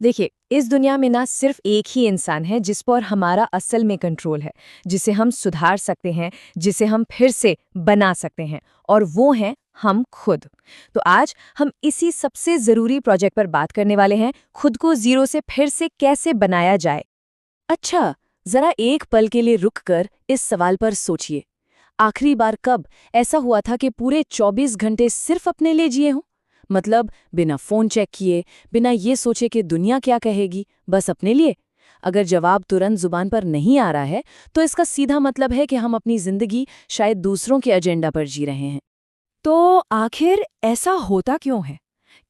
देखिए, इस दुनिया में ना सिर्फ एक ही इंसान है जिस पर हमारा असल में कंट्रोल है, जिसे हम सुधार सकते हैं, जिसे हम फिर से बना सकते हैं, और वो हैं हम खुद। तो आज हम इसी सबसे ज़रूरी प्रोजेक्ट पर बात करने वाले हैं, खुद को ज़ीरो से फिर से कैसे बनाया जाए। अच्छा, जरा एक पल के लिए रुक कर इस सवाल पर सोचिए। आखिरी बार कब ऐसा हुआ था कि पूरे 24 घंटे सिर्फ अपने लिए जिए हों? मतलब बिना फोन चेक किए, बिना ये सोचे कि दुनिया क्या कहेगी, बस अपने लिए। अगर जवाब तुरंत जुबान पर नहीं आ रहा है, तो इसका सीधा मतलब है कि हम अपनी जिंदगी शायद दूसरों के एजेंडा पर जी रहे हैं। तो आखिर ऐसा होता क्यों है?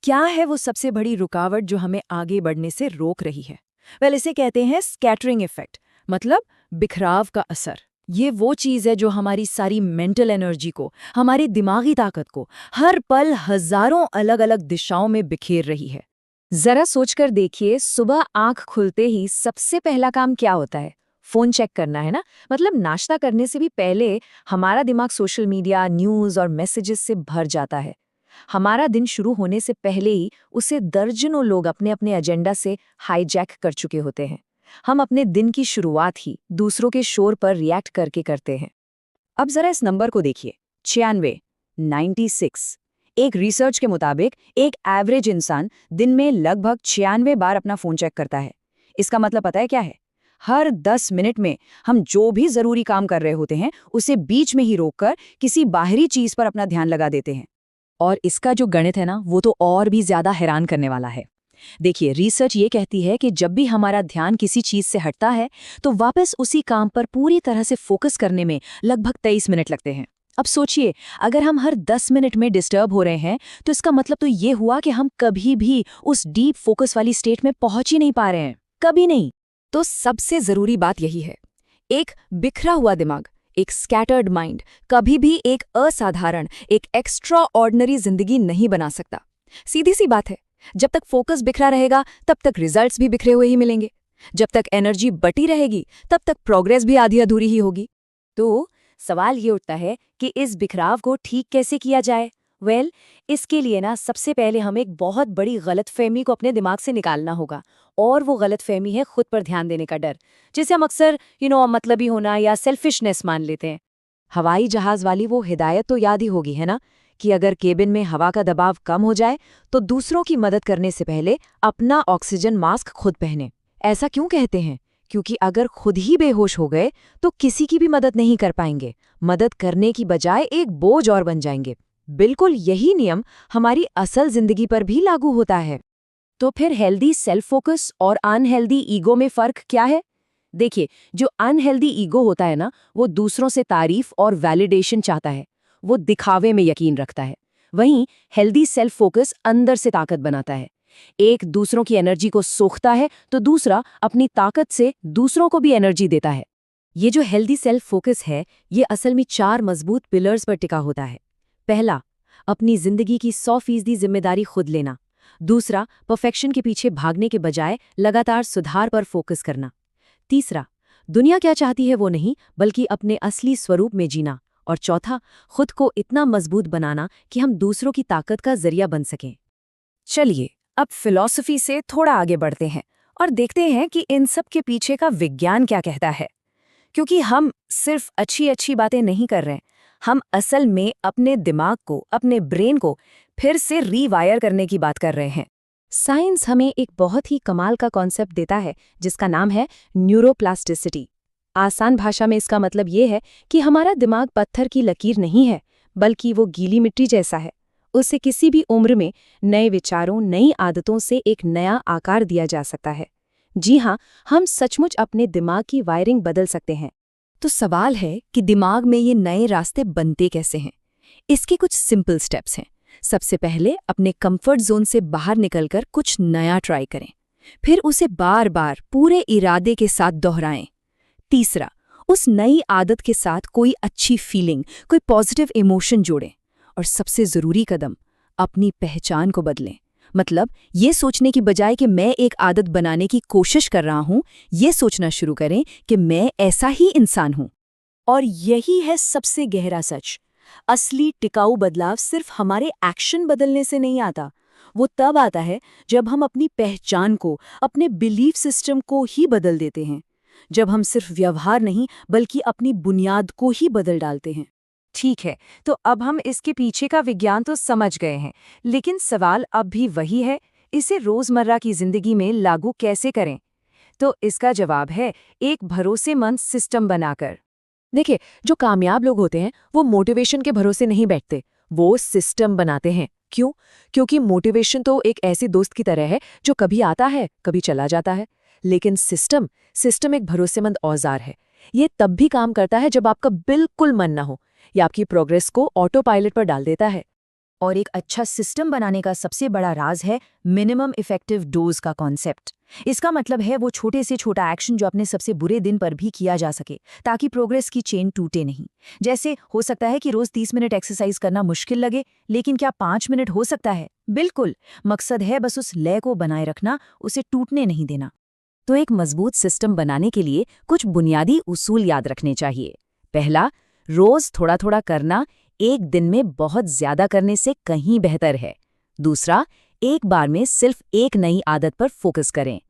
क्या है वो सबसे बड़ी रुकावट जो हमें आगे बढ़ने से रोक रही है? इसे कहते हैं स्कैटरिंग इफेक्ट, मतलब बिखराव का असर। ये वो चीज़ है जो हमारी सारी मेंटल एनर्जी को, हमारी दिमागी ताकत को हर पल हजारों अलग अलग दिशाओं में बिखेर रही है। जरा सोचकर देखिए, सुबह आंख खुलते ही सबसे पहला काम क्या होता है? फोन चेक करना, है ना? मतलब नाश्ता करने से भी पहले हमारा दिमाग सोशल मीडिया, न्यूज़ और मैसेजेस से भर जाता है। हमारा दिन शुरू होने से पहले ही उसे दर्जनों लोग अपने अपने एजेंडा से हाईजैक कर चुके होते हैं। हम अपने दिन की शुरुआत ही दूसरों के शोर पर रिएक्ट करके करते हैं। अब जरा इस नंबर को देखिए, 96, 96। एक रिसर्च के मुताबिक एक एवरेज इंसान दिन में लगभग 96 बार अपना फोन चेक करता है। इसका मतलब पता है क्या है? हर 10 मिनट में हम जो भी जरूरी काम कर रहे होते हैं उसे बीच में ही रोककर किसी बाहरी चीज पर अपना ध्यान लगा देते हैं। और इसका जो गणित है ना, वो तो और भी ज्यादा हैरान करने वाला है। देखिए, रिसर्च ये कहती है कि जब भी हमारा ध्यान किसी चीज से हटता है तो वापस उसी काम पर पूरी तरह से फोकस करने में लगभग 23 मिनट लगते हैं। अब सोचिए, अगर हम हर 10 मिनट में डिस्टर्ब हो रहे हैं तो इसका मतलब तो ये हुआ कि हम कभी भी उस डीप फोकस वाली स्टेट में पहुंच ही नहीं पा रहे हैं, कभी नहीं। तो सबसे जरूरी बात यही है, एक बिखरा हुआ दिमाग, एक स्कैटर्ड माइंड कभी भी एक असाधारण, एक एक्स्ट्रा ऑर्डिनरी जिंदगी नहीं बना सकता। सीधी सी बात है, जब तक फोकस बिखरा रहेगा तब तक रिजल्ट्स भी बिखरे हुए ही मिलेंगे। जब तक एनर्जी बटी रहेगी तब तक प्रोग्रेस भी आधी अधूरी ही होगी। तो सवाल ये उठता है कि इस बिखराव को ठीक कैसे किया जाए। इसके लिए ना सबसे पहले हमें एक बहुत बड़ी गलतफहमी को अपने दिमाग से निकालना होगा, और वो गलतफहमी है खुद पर ध्यान देने का डर, जिसे हम अक्सर मतलबी होना या सेल्फिशनेस मान लेते हैं। हवाई जहाज वाली वो हिदायत तो याद ही होगी, है ना, कि अगर केबिन में हवा का दबाव कम हो जाए तो दूसरों की मदद करने से पहले अपना ऑक्सीजन मास्क खुद पहने। ऐसा क्यों कहते हैं? क्योंकि अगर खुद ही बेहोश हो गए तो किसी की भी मदद नहीं कर पाएंगे, मदद करने की बजाय एक बोझ और बन जाएंगे। बिल्कुल यही नियम हमारी असल जिंदगी पर भी लागू होता है। तो फिर हेल्दी सेल्फ फोकस और अनहेल्दी ईगो में फर्क क्या है? देखिए, जो अनहेल्दी ईगो होता है ना, वो दूसरों से तारीफ और वैलिडेशन चाहता है, वो दिखावे में यकीन रखता है। वहीं हेल्दी सेल्फ फोकस अंदर से ताकत बनाता है। एक दूसरों की एनर्जी को सोखता है तो दूसरा अपनी ताकत से दूसरों को भी एनर्जी देता है। ये जो हेल्दी सेल्फ फोकस है, ये असल में 4 मजबूत पिलर्स पर टिका होता है। पहला, अपनी जिंदगी की 100% जिम्मेदारी खुद लेना। दूसरा, परफेक्शन के पीछे भागने के बजाय लगातार सुधार पर फोकस करना। तीसरा, दुनिया क्या चाहती है वो नहीं, बल्कि अपने असली स्वरूप में जीना। और चौथा, खुद को इतना मजबूत बनाना कि हम दूसरों की ताकत का जरिया बन सकें। चलिए, अब फिलॉसफी से थोड़ा आगे बढ़ते हैं और देखते हैं कि इन सब के पीछे का विज्ञान क्या कहता है। क्योंकि हम सिर्फ अच्छी अच्छी बातें नहीं कर रहे हैं, हम असल में अपने दिमाग को, अपने ब्रेन को फिर से रीवायर करने की बात कर रहे हैं। साइंस हमें एक बहुत ही कमाल का कॉन्सेप्ट देता है जिसका नाम है न्यूरोप्लास्टिसिटी। आसान भाषा में इसका मतलब ये है कि हमारा दिमाग पत्थर की लकीर नहीं है, बल्कि वो गीली मिट्टी जैसा है। उसे किसी भी उम्र में नए विचारों, नई आदतों से एक नया आकार दिया जा सकता है। जी हाँ, हम सचमुच अपने दिमाग की वायरिंग बदल सकते हैं। तो सवाल है कि दिमाग में ये नए रास्ते बनते कैसे हैं? इसके कुछ सिंपल स्टेप्स हैं। सबसे पहले अपने कंफर्ट जोन से बाहर निकलकर कुछ नया ट्राई करें, फिर उसे बार बार पूरे इरादे के साथ दोहराएं। तीसरा, उस नई आदत के साथ कोई अच्छी फीलिंग, कोई पॉजिटिव इमोशन जोड़ें। और सबसे ज़रूरी कदम, अपनी पहचान को बदलें। मतलब ये सोचने की बजाय कि मैं एक आदत बनाने की कोशिश कर रहा हूँ, ये सोचना शुरू करें कि मैं ऐसा ही इंसान हूँ। और यही है सबसे गहरा सच। असली टिकाऊ बदलाव सिर्फ हमारे एक्शन बदलने से नहीं आता, वो तब आता है जब हम अपनी पहचान को, अपने बिलीफ सिस्टम को ही बदल देते हैं। जब हम सिर्फ व्यवहार नहीं बल्कि अपनी बुनियाद को ही बदल डालते हैं। ठीक है, तो अब हम इसके पीछे का विज्ञान तो समझ गए हैं, लेकिन सवाल अब भी वही है, इसे रोजमर्रा की जिंदगी में लागू कैसे करें? तो इसका जवाब है एक भरोसेमंद सिस्टम बनाकर। देखिए, जो कामयाब लोग होते हैं वो मोटिवेशन के भरोसे नहीं बैठते, वो सिस्टम बनाते हैं। क्यों? क्योंकि मोटिवेशन तो एक ऐसी दोस्त की तरह है जो कभी आता है, कभी चला जाता है। लेकिन सिस्टम एक भरोसेमंद औजार है। ये तब भी काम करता है जब आपका बिल्कुल मन ना हो, या आपकी प्रोग्रेस को ऑटो पायलट पर डाल देता है। और एक अच्छा सिस्टम बनाने का सबसे बड़ा राज है मिनिमम इफेक्टिव डोज का कॉन्सेप्ट। इसका मतलब है वो छोटे से छोटा एक्शन जो अपने सबसे बुरे दिन पर भी किया जा सके, ताकि प्रोग्रेस की चेन टूटे नहीं। जैसे हो सकता है कि रोज 30 मिनट एक्सरसाइज करना मुश्किल लगे, लेकिन क्या 5 मिनट हो सकता है? बिल्कुल। मकसद है बस उस लय को बनाए रखना, उसे टूटने नहीं देना। तो एक मजबूत सिस्टम बनाने के लिए कुछ बुनियादी उसूल याद रखने चाहिए। पहला, रोज थोड़ा थोड़ा करना एक दिन में बहुत ज्यादा करने से कहीं बेहतर है। दूसरा, एक बार में सिर्फ एक नई आदत पर फोकस करें।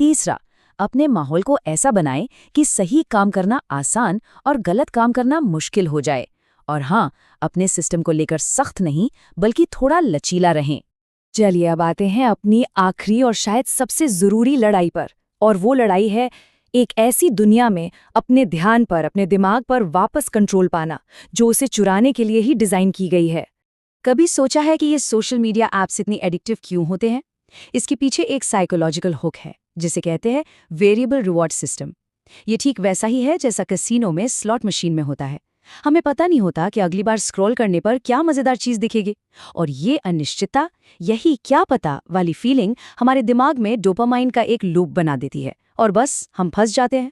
तीसरा, अपने माहौल को ऐसा बनाएं कि सही काम करना आसान और गलत काम करना मुश्किल हो जाए। और हाँ, अपने सिस्टम को लेकर सख्त नहीं बल्कि थोड़ा लचीला रहें। चलिए अब आते हैं अपनी आखिरी और शायद सबसे जरूरी लड़ाई पर, और वो लड़ाई है एक ऐसी दुनिया में अपने ध्यान पर, अपने दिमाग पर वापस कंट्रोल पाना, जो उसे चुराने के लिए ही डिजाइन की गई है। कभी सोचा है कि ये सोशल मीडिया ऐप्स इतनी एडिक्टिव क्यों होते हैं? इसके पीछे एक साइकोलॉजिकल हुक है, जिसे कहते हैं वेरिएबल रिवॉर्ड सिस्टम। ये ठीक वैसा ही है जैसा कैसीनो में स्लॉट मशीन में होता है। हमें पता नहीं होता कि अगली बार स्क्रॉल करने पर क्या मजेदार चीज दिखेगी, और ये अनिश्चितता, यही क्या पता वाली फीलिंग हमारे दिमाग में डोपामाइन का एक लूप बना देती है, और बस हम फंस जाते हैं।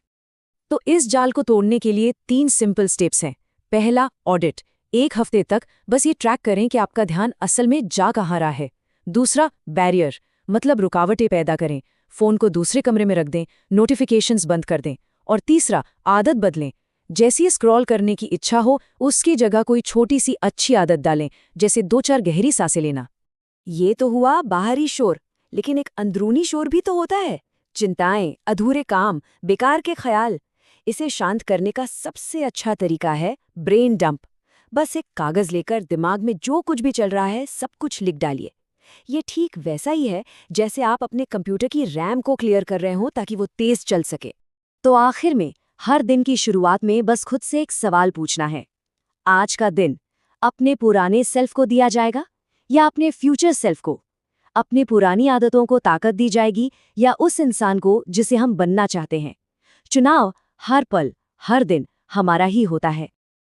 तो इस जाल को तोड़ने के लिए 3 सिंपल स्टेप्स हैं। पहला, ऑडिट। एक हफ्ते तक बस ये ट्रैक करें कि आपका ध्यान असल में जा कहाँ रहा है। दूसरा, बैरियर, मतलब रुकावटें पैदा करें। फोन को दूसरे कमरे में रख दें, नोटिफिकेशंस बंद कर दें। और तीसरा, आदत बदलें। जैसी स्क्रॉल करने की इच्छा हो, उसकी जगह कोई छोटी सी अच्छी आदत डालें, जैसे 2-4 गहरी सांसें लेना। ये तो हुआ बाहरी शोर, लेकिन एक अंदरूनी शोर भी तो होता है। चिंताएं, अधूरे काम, बेकार के ख्याल। इसे शांत करने का सबसे अच्छा तरीका है ब्रेन डंप। बस एक कागज लेकर दिमाग में जो कुछ भी चल रहा है सब कुछ लिख डालिए। ये ठीक वैसा ही है जैसे आप अपने कंप्यूटर की रैम को क्लियर कर रहे हो ताकि वो तेज चल सके। तो आखिर में, हर दिन की शुरुआत में बस खुद से एक सवाल पूछना है। आज का दिन अपने पुराने सेल्फ को दिया जाएगा या अपने फ्यूचर सेल्फ को? अपनी पुरानी आदतों को ताकत दी जाएगी या उस इंसान को जिसे हम बनना चाहते हैं? चुनाव हर पल, हर दिन हमारा ही होता है।